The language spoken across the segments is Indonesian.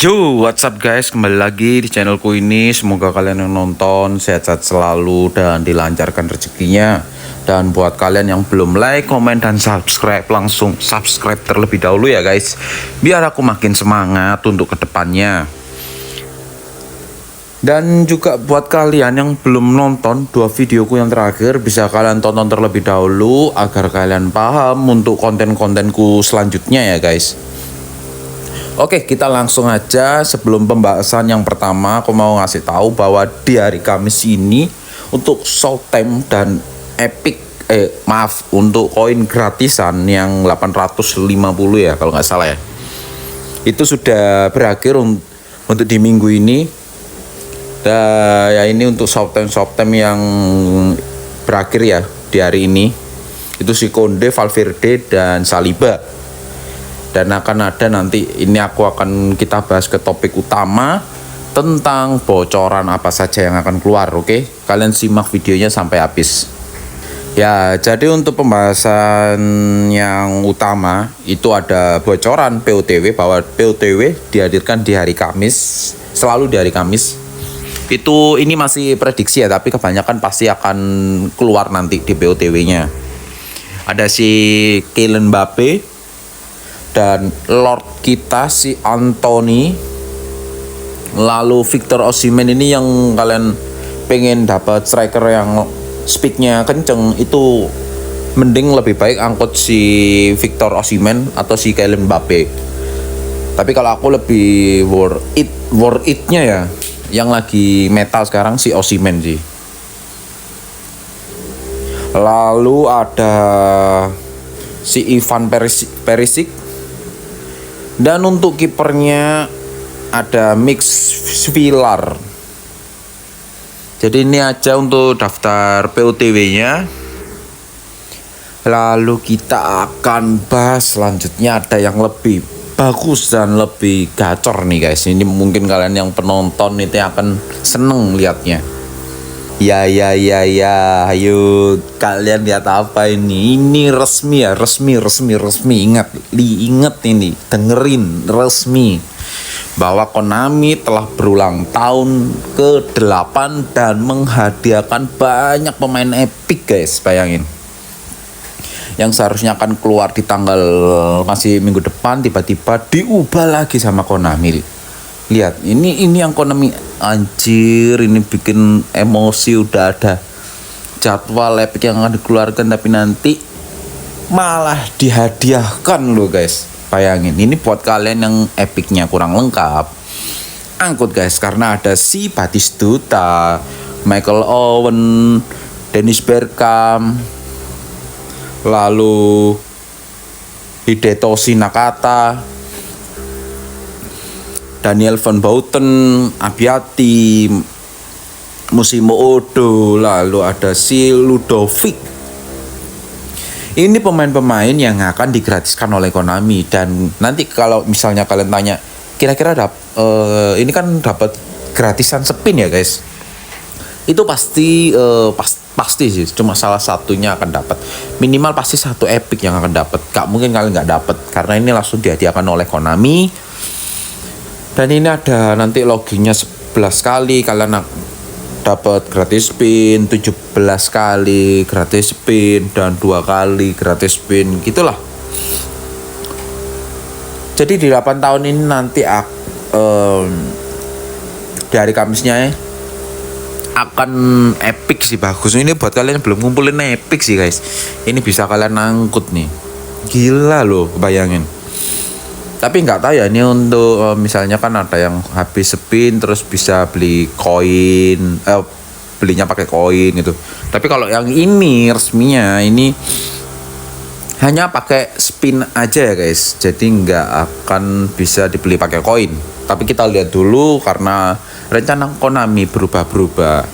Yo, what's up guys? Kembali lagi di channelku ini. Semoga kalian yang nonton sehat-sehat selalu dan dilancarkan rezekinya. Dan buat kalian yang belum like, komen, dan subscribe, langsung subscribe terlebih dahulu ya guys, biar aku makin semangat untuk kedepannya. Dan juga buat kalian yang belum nonton dua videoku yang terakhir, bisa kalian tonton terlebih dahulu agar kalian paham untuk konten-kontenku selanjutnya ya guys. Oke, kita langsung aja. Sebelum pembahasan yang pertama, aku mau ngasih tahu bahwa di hari Kamis ini untuk Showtime dan Epic untuk koin gratisan yang 850 ya kalau nggak salah ya, itu sudah berakhir untuk di minggu ini. Dan ya ini untuk Showtime yang berakhir ya di hari ini, itu si Konde, Valverde, dan Saliba. Dan akan ada nanti, ini kita bahas ke topik utama tentang bocoran apa saja yang akan keluar. Oke, kalian simak videonya sampai habis ya. Jadi untuk pembahasan yang utama itu ada bocoran POTW, bahwa POTW dihadirkan di hari Kamis, selalu di hari Kamis. Ini masih prediksi ya, tapi kebanyakan pasti akan keluar nanti di POTW-nya. Ada si Kylian Mbappe dan Lord kita si Anthony, lalu Victor Osimhen. Ini yang kalian pengen dapat striker yang speednya kenceng, itu mending lebih baik angkut si Victor Osimhen atau si Kylian Mbappe. Tapi kalau aku lebih worth it-nya ya, yang lagi metal sekarang si Osimhen sih. Lalu ada si Ivan Perisic. Dan untuk kipernya ada Mix Villar. Jadi ini aja untuk daftar POTW-nya. Lalu kita akan bahas selanjutnya, ada yang lebih bagus dan lebih gacor nih guys. Ini mungkin kalian yang penonton itu akan seneng liatnya. Ya, ayo kalian lihat apa ini? Ini resmi ya, resmi. Ingat ini, dengerin, resmi bahwa Konami telah berulang tahun ke-8 dan menghadiahkan banyak pemain epic guys. Bayangin, yang seharusnya akan keluar di tanggal masih minggu depan, tiba-tiba diubah lagi sama Konami. Lihat, ini yang Konami, anjir, ini bikin emosi. Udah ada jadwal epic yang akan dikeluarkan, tapi nanti malah dihadiahkan loh guys. Bayangin, ini buat kalian yang epicnya kurang lengkap, angkut guys, karena ada si Batistuta, Michael Owen, Dennis Bergkamp, lalu Hidetoshi Nakata, Daniel Van Bouten, Abiati, Musimo Odo, lalu ada si Ludovic. Ini pemain-pemain yang akan digratiskan oleh Konami. Dan nanti kalau misalnya kalian tanya, kira-kira ini kan dapat gratisan spin ya guys, itu pasti pasti sih cuma salah satunya akan dapat. Minimal pasti satu epic yang akan dapat. Gak mungkin kalian nggak dapat, karena ini langsung dihadiahkan oleh Konami. Dan ini ada nanti loginnya 11 kali kalian dapat gratis spin, 17 kali gratis spin, dan 2 kali gratis spin, gitulah. Jadi di 8 tahun ini nanti di hari Kamisnya akan epic sih, bagus. Ini buat kalian yang belum ngumpulin epic sih guys, ini bisa kalian angkut nih, gila loh, bayangin. Tapi nggak tahu ya, ini untuk misalnya kan ada yang habis spin terus bisa beli koin, belinya pakai koin gitu. Tapi kalau yang ini resminya ini hanya pakai spin aja ya guys, jadi nggak akan bisa dibeli pakai koin. Tapi kita lihat dulu, karena rencana Konami berubah-berubah.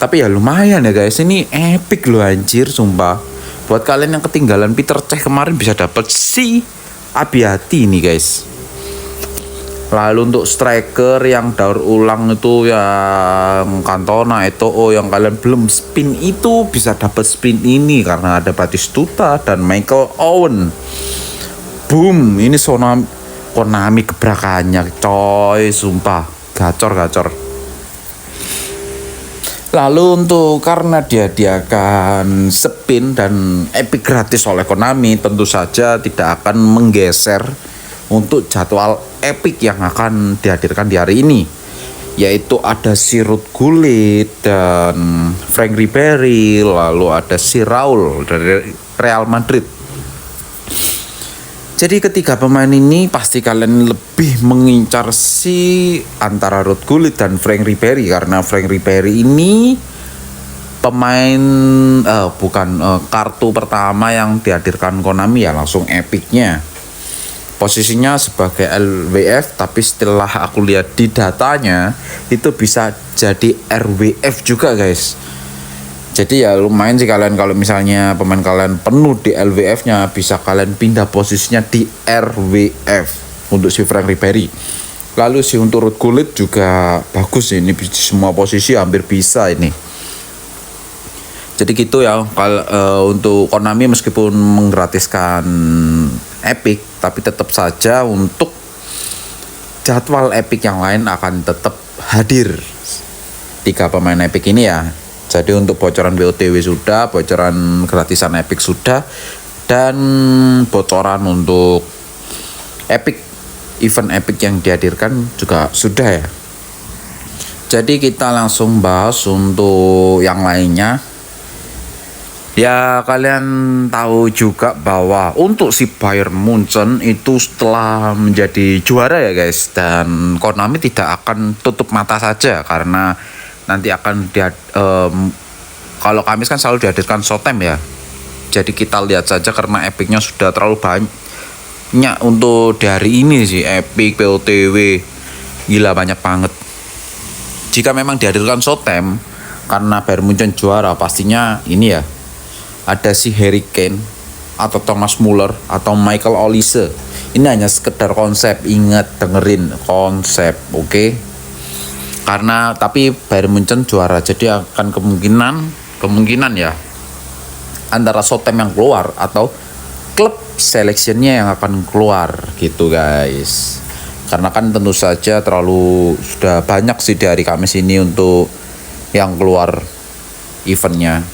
Tapi ya lumayan ya guys, ini epic loh anjir, sumpah. Buat kalian yang ketinggalan Peter Cech kemarin, bisa dapat si Abiati nih guys. Lalu untuk striker yang daur ulang itu yang Cantona, Eto'o, yang kalian belum spin itu bisa dapat spin ini karena ada Batistuta dan Michael Owen. Boom, ini Konami gebrakannya coy, sumpah gacor. Lalu untuk karena dihadiahkan spin dan epic gratis oleh Konami, tentu saja tidak akan menggeser untuk jadwal epic yang akan dihadirkan di hari ini, yaitu ada si Ruud Gullit dan Frank Ribery, lalu ada si Raul dari Real Madrid. Jadi ketiga pemain ini pasti kalian lebih mengincar si antara Ruud Gullit dan Frank Ribery, karena Frank Ribery ini pemain kartu pertama yang dihadirkan Konami ya, langsung epicnya. Posisinya sebagai LWF, tapi setelah aku lihat di datanya itu bisa jadi RWF juga guys. Jadi ya lumayan sih kalian kalau misalnya pemain kalian penuh di LWF-nya, bisa kalian pindah posisinya di RWF untuk si Frank Ribery. Lalu si untuk Ruud Gullit juga bagus sih, ini semua posisi hampir bisa ini. Jadi gitu ya, kalau untuk Konami meskipun menggratiskan epic, tapi tetap saja untuk jadwal epic yang lain akan tetap hadir 3 pemain epic ini ya. Jadi untuk bocoran BOTW sudah, bocoran gratisan epic sudah, dan bocoran untuk epic, event epic yang dihadirkan juga sudah ya. Jadi kita langsung bahas untuk yang lainnya. Ya kalian tahu juga bahwa untuk si Bayern Munchen itu setelah menjadi juara ya guys, dan Konami tidak akan tutup mata saja, karena nanti akan kalau Kamis kan selalu dihadirkan Showtime ya. Jadi kita lihat saja, karena epicnya sudah terlalu banyak untuk di hari ini sih, epic, POTW, gila banyak banget. Jika memang dihadirkan Showtime karena Bayern Munchen juara, pastinya ini ya, ada si Harry Kane atau Thomas Muller atau Michael Olise. Ini hanya sekedar konsep, ingat dengerin konsep, oke? Karena tapi Bayern Munchen juara, jadi akan kemungkinan ya antara Showtime yang keluar atau klub seleksinya yang akan keluar gitu guys. Karena kan tentu saja sudah banyak sih di hari Kamis ini untuk yang keluar eventnya.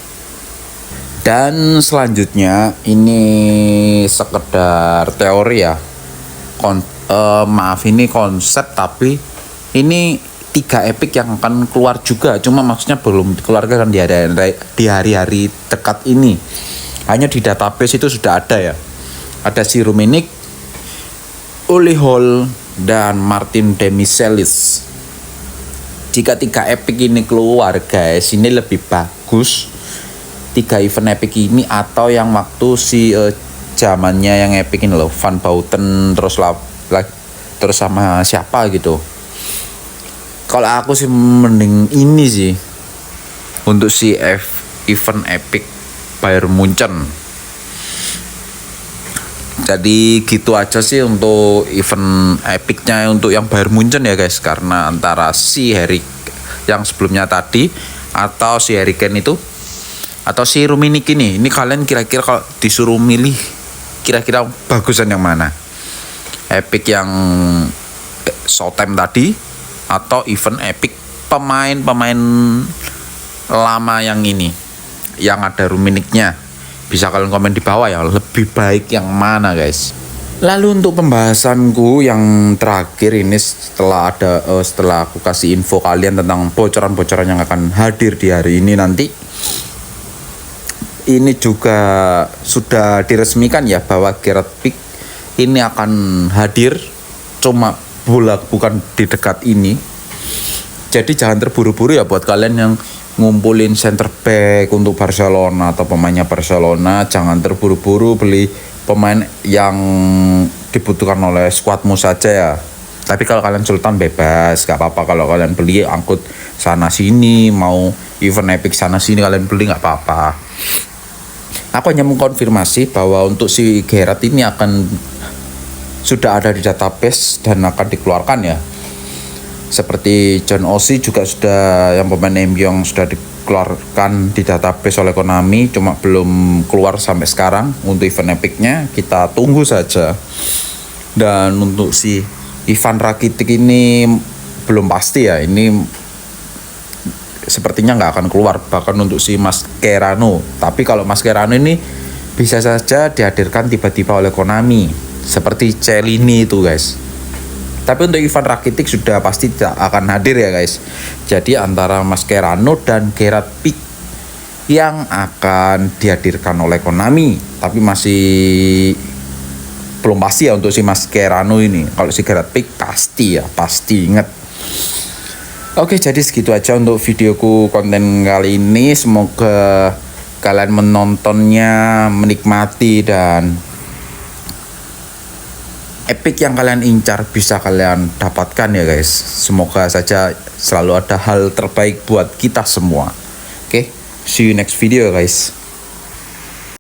Dan selanjutnya ini sekedar teori ya, ini konsep, tapi ini 3 epic yang akan keluar juga, cuma maksudnya belum dikeluarkan di hari-hari dekat ini. Hanya di database itu sudah ada ya, ada si Rummenigge, Uli Hall, dan Martin Demichelis. Jika 3 epic ini keluar guys, ini lebih bagus 3 event epic ini, atau yang waktu si zamannya yang epic ini loh, Van Bauten terus sama siapa gitu. Kalau aku sih mending ini sih untuk si event epic Bayern Munchen. Jadi gitu aja sih untuk event epicnya untuk yang Bayern Munchen ya guys, karena antara si Harry yang sebelumnya tadi atau si Harry Kane itu atau si Rummenigge ini kalian kira-kira kalau disuruh milih kira-kira bagusan yang mana? Epic yang Showtime tadi atau event epic pemain lama yang ini yang ada Rummenigge-nya? Bisa kalian komen di bawah ya, lebih baik yang mana guys. Lalu untuk pembahasanku yang terakhir ini, setelah aku kasih info kalian tentang bocoran-bocoran yang akan hadir di hari ini nanti, ini juga sudah diresmikan ya bahwa Gerard Pique ini akan hadir, cuma bukan di dekat ini. Jadi jangan terburu-buru ya buat kalian yang ngumpulin center back untuk Barcelona atau pemainnya Barcelona, jangan terburu-buru beli pemain yang dibutuhkan oleh skuadmu saja ya. Tapi kalau kalian sultan bebas, gak apa-apa kalau kalian beli angkut sana sini, mau event epic sana sini kalian beli gak apa-apa. Aku hanya mengkonfirmasi bahwa untuk si Gerard ini sudah ada di database dan akan dikeluarkan ya. Seperti John Osi juga sudah, yang pemain MU yang sudah dikeluarkan di database oleh Konami, cuma belum keluar sampai sekarang untuk event epicnya, kita tunggu saja. Dan untuk si Ivan Rakitic ini belum pasti ya, ini sepertinya nggak akan keluar. Bahkan untuk si Mascherano, tapi kalau Mascherano ini bisa saja dihadirkan tiba-tiba oleh Konami seperti Celini itu guys. Tapi untuk Ivan Rakitic sudah pasti tidak akan hadir ya guys. Jadi antara Mascherano dan Gerard Pique yang akan dihadirkan oleh Konami, tapi masih belum pasti ya untuk si Mascherano ini. Kalau si Gerard Pique pasti ya, pasti inget. Oke, jadi segitu aja untuk videoku konten kali ini. Semoga kalian menontonnya menikmati dan epic yang kalian incar bisa kalian dapatkan ya guys. Semoga saja selalu ada hal terbaik buat kita semua. Oke, see you next video guys.